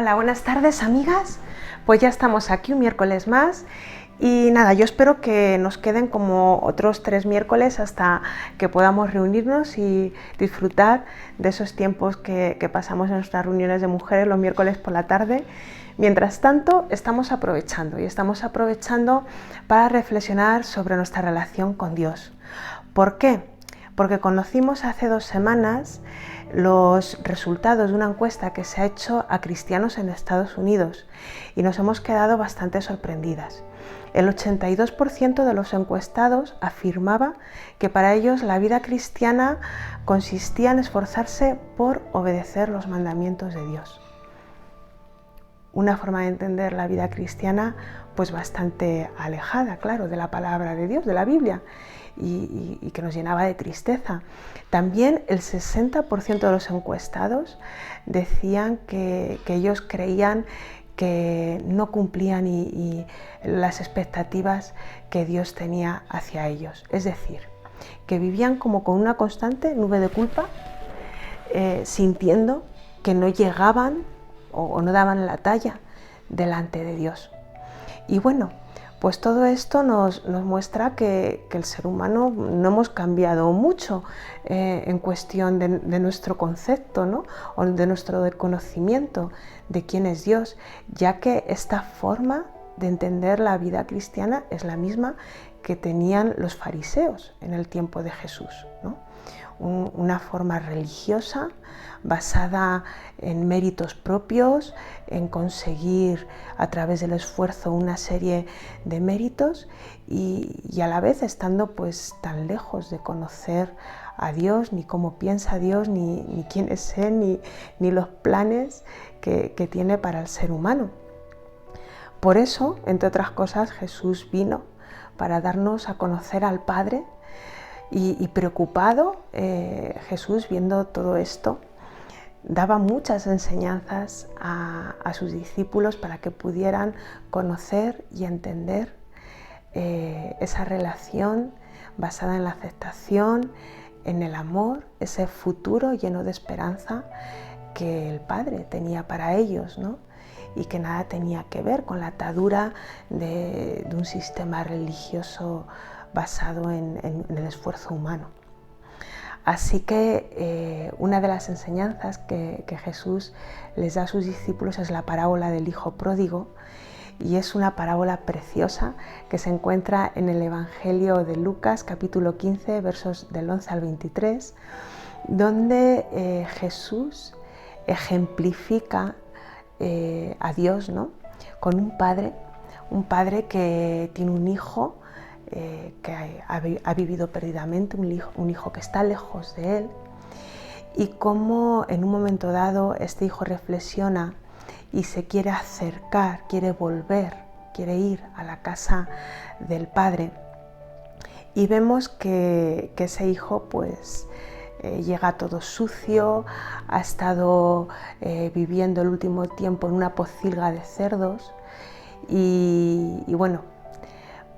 Hola, buenas tardes amigas. Pues ya estamos aquí un miércoles más y nada, yo espero que nos queden como otros 3 miércoles hasta que podamos reunirnos y disfrutar de esos tiempos que pasamos en nuestras reuniones de mujeres los miércoles por la tarde. Mientras tanto, estamos aprovechando para reflexionar sobre nuestra relación con Dios. ¿Por qué? Porque conocimos hace 2 semanas los resultados de una encuesta que se ha hecho a cristianos en Estados Unidos y nos hemos quedado bastante sorprendidas. El 82% de los encuestados afirmaba que para ellos la vida cristiana consistía en esforzarse por obedecer los mandamientos de Dios. Una forma de entender la vida cristiana pues bastante alejada, claro, de la palabra de Dios, de la Biblia, y que nos llenaba de tristeza. También el 60% de los encuestados decían que ellos creían que no cumplían las expectativas que Dios tenía hacia ellos. Es decir, que vivían como con una constante nube de culpa, sintiendo que no llegaban o no daban la talla delante de Dios. Y bueno, pues todo esto nos muestra que el ser humano no hemos cambiado mucho en cuestión de nuestro concepto, ¿no? O de nuestro conocimiento de quién es Dios, ya que esta forma de entender la vida cristiana es la misma que tenían los fariseos en el tiempo de Jesús, ¿no? Una forma religiosa basada en méritos propios, en conseguir a través del esfuerzo una serie de méritos y a la vez estando pues tan lejos de conocer a Dios, ni cómo piensa Dios, ni quién es Él, ni los planes que tiene para el ser humano. Por eso, entre otras cosas, Jesús vino para darnos a conocer al Padre. Y preocupado, Jesús, viendo todo esto, daba muchas enseñanzas a sus discípulos para que pudieran conocer y entender esa relación basada en la aceptación, en el amor, ese futuro lleno de esperanza que el Padre tenía para ellos, ¿no? Y que nada tenía que ver con la atadura de un sistema religioso basado en el esfuerzo humano. Así que una de las enseñanzas que Jesús les da a sus discípulos es la parábola del hijo pródigo, y es una parábola preciosa que se encuentra en el Evangelio de Lucas, capítulo 15, versos del 11 al 23, donde Jesús ejemplifica a Dios, ¿no? Con un padre que tiene un hijo que ha vivido perdidamente, un hijo que está lejos de él, y cómo en un momento dado este hijo reflexiona y se quiere acercar, quiere volver, quiere ir a la casa del padre, y vemos que ese hijo pues llega todo sucio, ha estado viviendo el último tiempo en una pocilga de cerdos y bueno,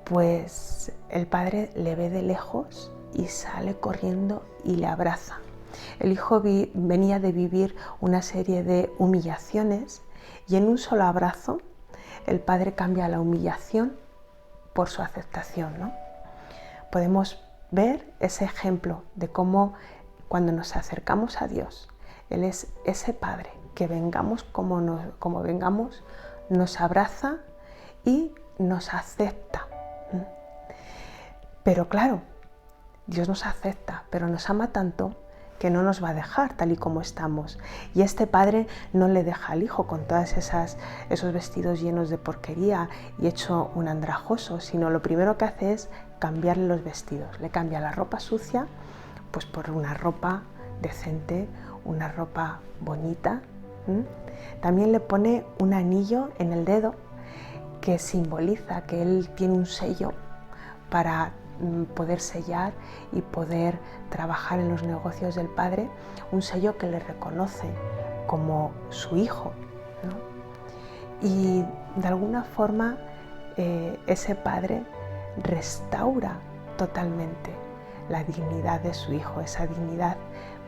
pues el padre le ve de lejos y sale corriendo y le abraza. El hijo venía de vivir una serie de humillaciones y en un solo abrazo el padre cambia la humillación por su aceptación, ¿no? Podemos ver ese ejemplo de cómo cuando nos acercamos a Dios, Él es ese Padre que vengamos como vengamos, nos abraza y nos acepta. Pero claro, Dios nos acepta, pero nos ama tanto que no nos va a dejar tal y como estamos. Y este padre no le deja al hijo con todas esos vestidos llenos de porquería y hecho un andrajoso, sino lo primero que hace es cambiarle los vestidos. Le cambia la ropa sucia pues por una ropa decente, una ropa bonita. También le pone un anillo en el dedo que simboliza que él tiene un sello para poder sellar y poder trabajar en los negocios del padre, un sello que le reconoce como su hijo, ¿no? Y de alguna forma ese padre restaura totalmente la dignidad de su hijo, esa dignidad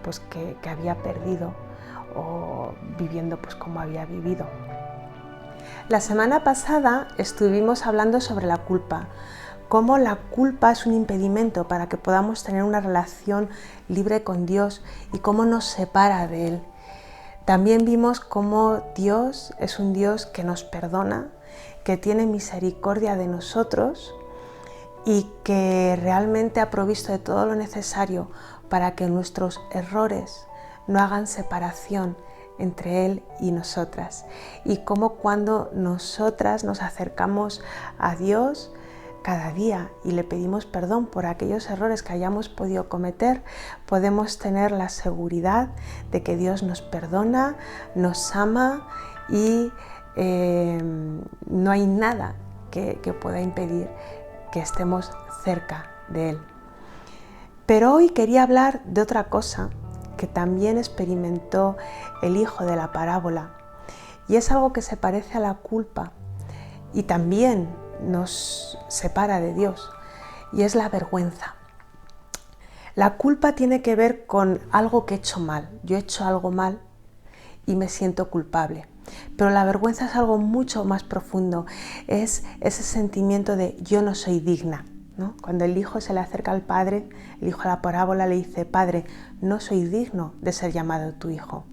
pues, que había perdido o viviendo pues como había vivido. La semana pasada estuvimos hablando sobre la culpa, cómo la culpa es un impedimento para que podamos tener una relación libre con Dios y cómo nos separa de Él. También vimos cómo Dios es un Dios que nos perdona, que tiene misericordia de nosotros y que realmente ha provisto de todo lo necesario para que nuestros errores no hagan separación entre Él y nosotras. Y cómo cuando nosotras nos acercamos a Dios cada día y le pedimos perdón por aquellos errores que hayamos podido cometer, podemos tener la seguridad de que Dios nos perdona, nos ama y no hay nada que pueda impedir que estemos cerca de Él. Pero hoy quería hablar de otra cosa que también experimentó el hijo de la parábola, y es algo que se parece a la culpa y también nos separa de Dios, y es la vergüenza. La culpa tiene que ver con algo que he hecho mal. Yo he hecho algo mal y me siento culpable. Pero la vergüenza es algo mucho más profundo, es ese sentimiento de yo no soy digna, ¿no? Cuando el hijo se le acerca al padre, el hijo de la parábola le dice: Padre, no soy digno de ser llamado tu hijo.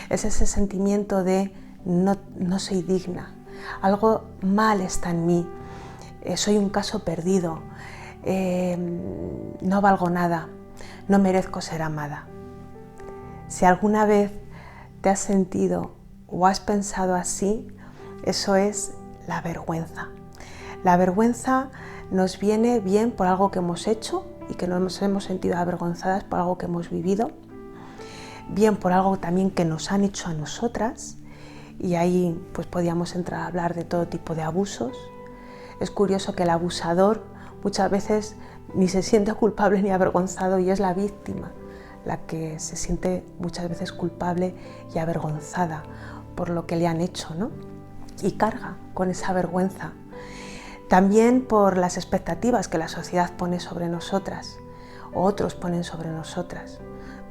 Es ese sentimiento de no soy digna, algo mal está en mí, soy un caso perdido, no valgo nada, no merezco ser amada. Si alguna vez te has sentido o has pensado así, eso es la vergüenza. La vergüenza nos viene bien por algo que hemos hecho y que nos hemos sentido avergonzadas por algo que hemos vivido, bien por algo también que nos han hecho a nosotras, y ahí pues podíamos entrar a hablar de todo tipo de abusos. Es curioso que el abusador muchas veces ni se siente culpable ni avergonzado, y es la víctima la que se siente muchas veces culpable y avergonzada por lo que le han hecho, ¿no? Y carga con esa vergüenza. También por las expectativas que la sociedad pone sobre nosotras o otros ponen sobre nosotras.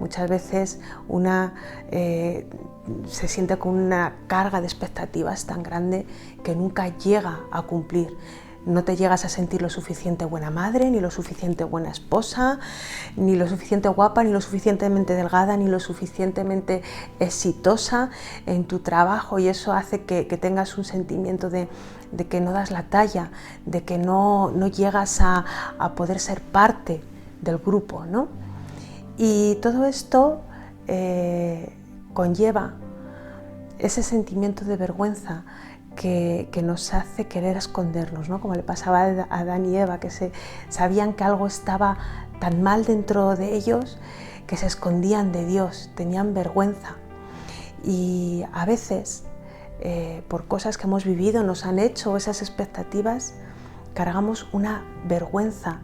Muchas veces una se siente con una carga de expectativas tan grande que nunca llega a cumplir. No te llegas a sentir lo suficiente buena madre, ni lo suficiente buena esposa, ni lo suficiente guapa, ni lo suficientemente delgada, ni lo suficientemente exitosa en tu trabajo, y eso hace que tengas un sentimiento de que no das la talla, de que no llegas a poder ser parte del grupo, ¿no? Y todo esto conlleva ese sentimiento de vergüenza que nos hace querer escondernos, ¿no? Como le pasaba a Adán y Eva, que sabían que algo estaba tan mal dentro de ellos que se escondían de Dios, tenían vergüenza. Y a veces, por cosas que hemos vivido, nos han hecho esas expectativas, cargamos una vergüenza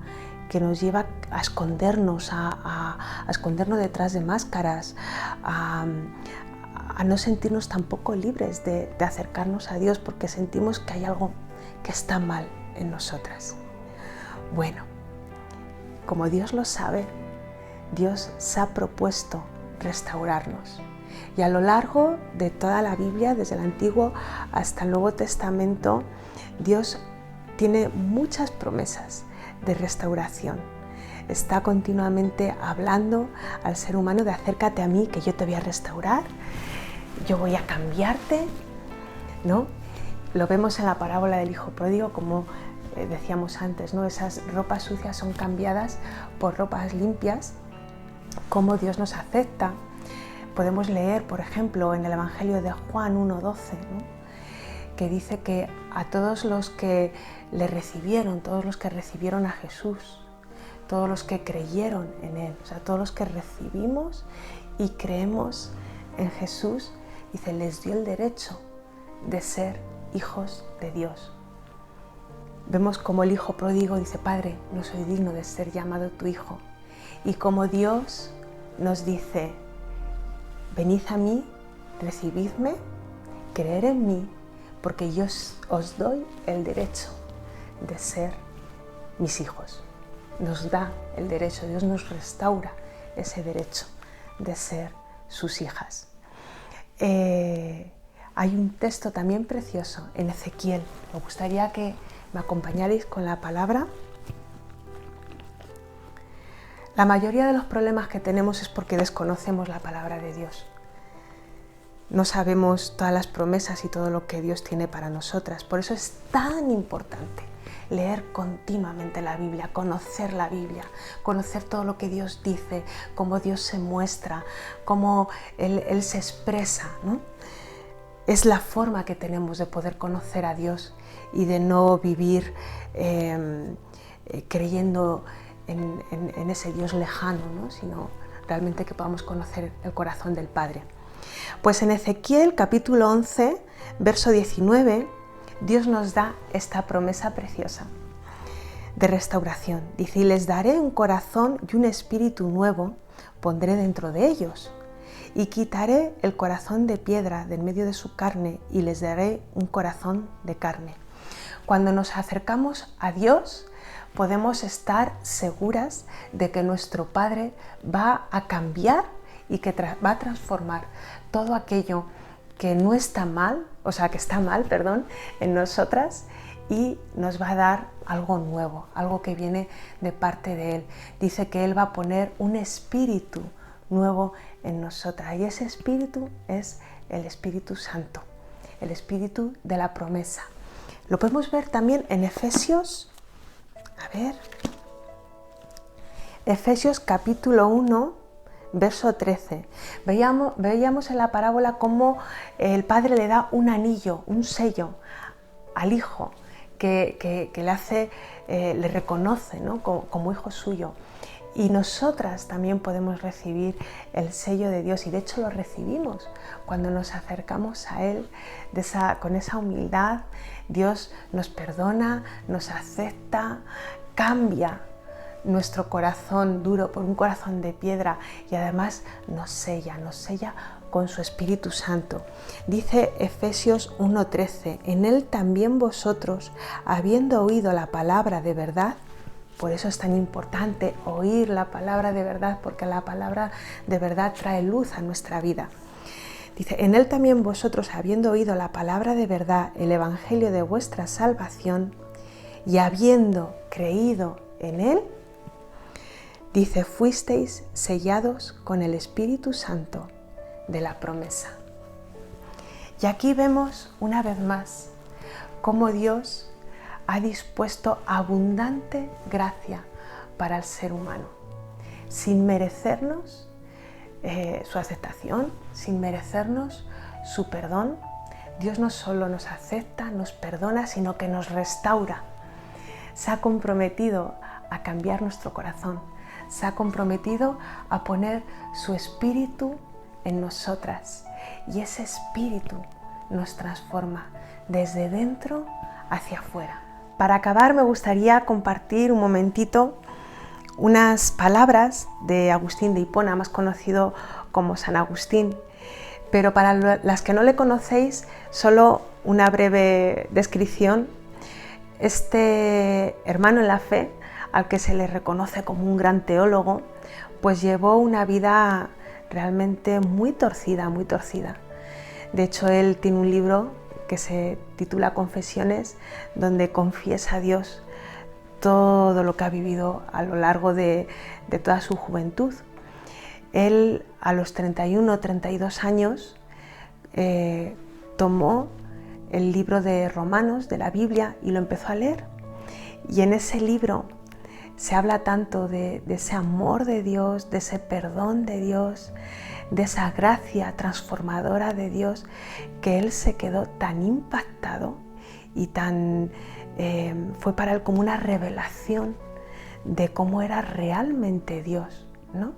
que nos lleva a escondernos, a escondernos detrás de máscaras, a no sentirnos tampoco libres de acercarnos a Dios, porque sentimos que hay algo que está mal en nosotras. Bueno, como Dios lo sabe, Dios se ha propuesto restaurarnos. Y a lo largo de toda la Biblia, desde el Antiguo hasta el Nuevo Testamento, Dios tiene muchas promesas de restauración. Está continuamente hablando al ser humano de: acércate a mí, que yo te voy a restaurar, yo voy a cambiarte, ¿no? Lo vemos en la parábola del hijo pródigo, como decíamos antes, ¿no? Esas ropas sucias son cambiadas por ropas limpias, cómo Dios nos acepta. Podemos leer, por ejemplo, en el Evangelio de Juan 1:12, ¿no? Que dice que a todos los que le recibieron, todos los que recibieron a Jesús, todos los que creyeron en Él, o sea, todos los que recibimos y creemos en Jesús, dice, les dio el derecho de ser hijos de Dios. Vemos como el hijo pródigo dice: Padre, no soy digno de ser llamado tu hijo. Y como Dios nos dice: venid a mí, recibidme, creer en mí, porque yo os doy el derecho de ser mis hijos. Nos da el derecho, Dios nos restaura ese derecho de ser sus hijas. hay un texto también precioso en Ezequiel. Me gustaría que me acompañarais con la palabra. La mayoría de los problemas que tenemos es porque desconocemos la palabra de Dios. No sabemos todas las promesas y todo lo que Dios tiene para nosotras. Por eso es tan importante leer continuamente la Biblia, conocer todo lo que Dios dice, cómo Dios se muestra, cómo Él se expresa, ¿no? Es la forma que tenemos de poder conocer a Dios y de no vivir creyendo en ese Dios lejano, ¿no? Sino realmente que podamos conocer el corazón del Padre. Pues en Ezequiel capítulo 11, verso 19, Dios nos da esta promesa preciosa de restauración. Dice: y les daré un corazón y un espíritu nuevo, pondré dentro de ellos, y quitaré el corazón de piedra de en medio de su carne y les daré un corazón de carne. Cuando nos acercamos a Dios, podemos estar seguras de que nuestro Padre va a cambiar y que va a transformar todo aquello que no está mal, que está mal, en nosotras, y nos va a dar algo nuevo, algo que viene de parte de Él. Dice que Él va a poner un espíritu nuevo en nosotras, y ese espíritu es el Espíritu Santo, el espíritu de la promesa. Lo podemos ver también en Efesios, Efesios capítulo 1, verso 13. Veíamos en la parábola cómo el Padre le da un anillo, un sello al Hijo, que le hace, le reconoce, ¿no? como hijo suyo. Y nosotras también podemos recibir el sello de Dios, y de hecho lo recibimos cuando nos acercamos a Él con esa humildad. Dios nos perdona, nos acepta, cambia nuestro corazón duro por un corazón de piedra, y además nos sella con su Espíritu Santo. Dice Efesios 1:13: en Él también vosotros, habiendo oído la palabra de verdad. Por eso es tan importante oír la palabra de verdad, porque la palabra de verdad trae luz a nuestra vida. Dice: en Él también vosotros, habiendo oído la palabra de verdad, el evangelio de vuestra salvación, y habiendo creído en Él, dice, fuisteis sellados con el Espíritu Santo de la promesa. Y aquí vemos una vez más cómo Dios ha dispuesto abundante gracia para el ser humano, sin merecernos su aceptación, sin merecernos su perdón. Dios no solo nos acepta, nos perdona, sino que nos restaura. Se ha comprometido a cambiar nuestro corazón, se ha comprometido a poner su espíritu en nosotras, y ese espíritu nos transforma desde dentro hacia afuera. Para acabar, me gustaría compartir un momentito unas palabras de Agustín de Hipona, más conocido como San Agustín, pero para las que no le conocéis, solo una breve descripción. Este hermano en la fe, al que se le reconoce como un gran teólogo, pues llevó una vida realmente muy torcida, muy torcida. De hecho, él tiene un libro que se titula Confesiones, donde confiesa a Dios todo lo que ha vivido a lo largo de toda su juventud. Él, a los 31 o 32 años, tomó el libro de Romanos, de la Biblia, y lo empezó a leer. Y en ese libro se habla tanto de ese amor de Dios, de ese perdón de Dios, de esa gracia transformadora de Dios, que él se quedó tan impactado y fue para él como una revelación de cómo era realmente Dios, ¿no?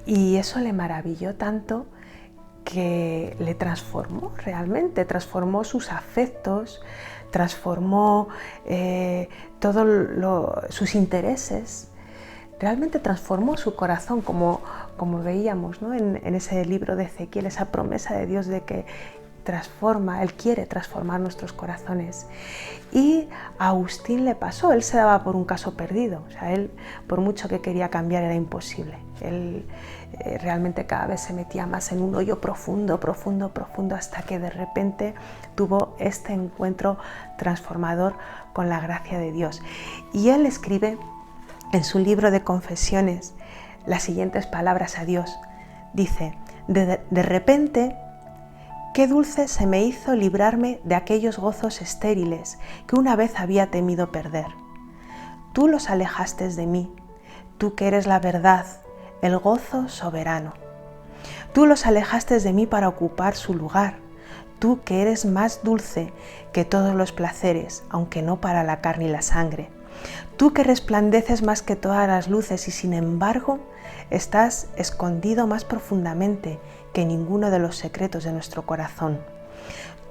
Y eso le maravilló tanto que le transformó realmente, transformó sus afectos, transformó sus intereses, realmente transformó su corazón, como veíamos, ¿no? en ese libro de Ezequiel, esa promesa de Dios de que transforma, Él quiere transformar nuestros corazones. Y a Agustín le pasó, él se daba por un caso perdido, o sea, él por mucho que quería cambiar era imposible. Él realmente cada vez se metía más en un hoyo profundo, profundo, profundo, hasta que de repente tuvo este encuentro transformador con la gracia de Dios. Y él escribe en su libro de confesiones las siguientes palabras a Dios. Dice: de repente, qué dulce se me hizo librarme de aquellos gozos estériles que una vez había temido perder. Tú los alejaste de mí, tú que eres la verdad, el gozo soberano. Tú los alejaste de mí para ocupar su lugar, tú que eres más dulce que todos los placeres, aunque no para la carne y la sangre. Tú que resplandeces más que todas las luces y sin embargo estás escondido más profundamente que ninguno de los secretos de nuestro corazón.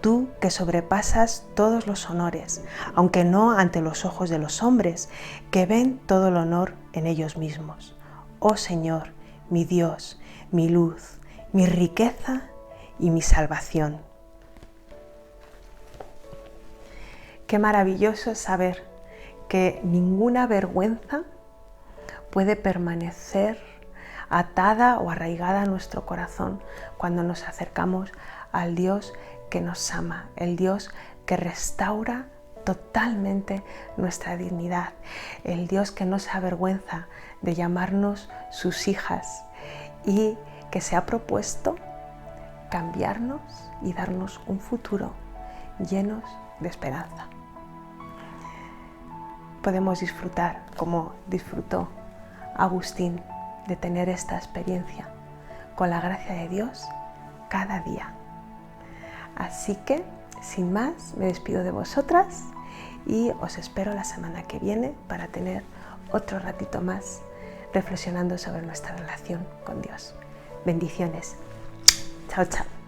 Tú que sobrepasas todos los honores, aunque no ante los ojos de los hombres, que ven todo el honor en ellos mismos. Oh Señor, mi Dios, mi luz, mi riqueza y mi salvación. Qué maravilloso es saber que ninguna vergüenza puede permanecer atada o arraigada a nuestro corazón cuando nos acercamos al Dios que nos ama, el Dios que restaura totalmente nuestra dignidad, el Dios que no se avergüenza de llamarnos sus hijas y que se ha propuesto cambiarnos y darnos un futuro llenos de esperanza. Podemos disfrutar, como disfrutó Agustín, de tener esta experiencia con la gracia de Dios cada día. Así que, sin más, me despido de vosotras y os espero la semana que viene para tener otro ratito más reflexionando sobre nuestra relación con Dios. Bendiciones. Chao, chao.